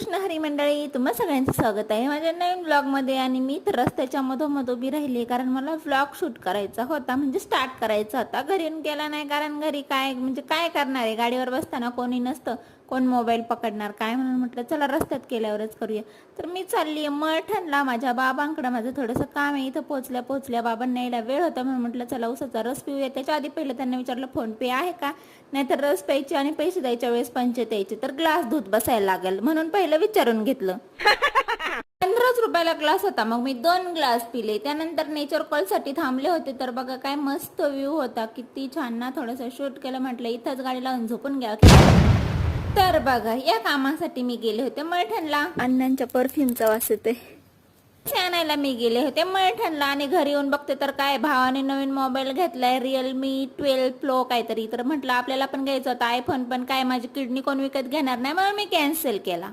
कृष्ण हरी मंडळी, तुम्हा सगळ्यांचं स्वागत आहे माझ्या नवीन ब्लॉगमध्ये. आणि मी तर रस्त्याच्या मधोमध उभी राहिली कारण मला व्लॉग शूट करायचा होता, म्हणजे स्टार्ट करायचा होता. घरी येऊन केला नाही कारण घरी काय करणार आहे, गाडीवर बसताना कोणी नसतं, कोण मोबाईल पकडणार काय, म्हणून म्हटलं चला रस्त्यात केल्यावरच करूया. तर मी चालली आहे मळठणला माझ्या बाबांकडे. माझं थोडंसं काम आहे, इथं पोचल्या बाबांना यायला वेळ होता म्हणून म्हटलं चला उसाचा रस पिऊया. त्याच्या आधी पहिलं त्यांना विचारलं फोन पे आहे का, नाहीतर रस प्यायचे आणि पैसे द्यायच्या वेळेस पंचायत यायचे तर ग्लास धुत बसायला लागेल, म्हणून पहिलं विचारून घेतलं. 15 रुपयाला ग्लास होता, मग मी 2 ग्लास पिले. त्यानंतर नेचर कॉल साठी थांबले होते, तर बघा काय मस्त व्ह्यू होता, किती छान ना. थोडंसं शूट केलं, म्हटलं इथंच गाडी लावून झोपून घ्या. तर बघा या कामासाठी मी गेले होते मळठणला. अण्णांच्या परफ्यूमचा वास येते, आणायला मी गेले होते मळठणला. आणि घरी येऊन बघते तर काय, भावाने नवीन मोबाईल घेतलाय, रिअलमी 12 प्रो काहीतरी. तर म्हटलं आपल्याला पण घ्यायचं होता आयफोन, पण काय माझी किडनी कोण विकत घेणार नाही, म्हणून मी कॅन्सल केला.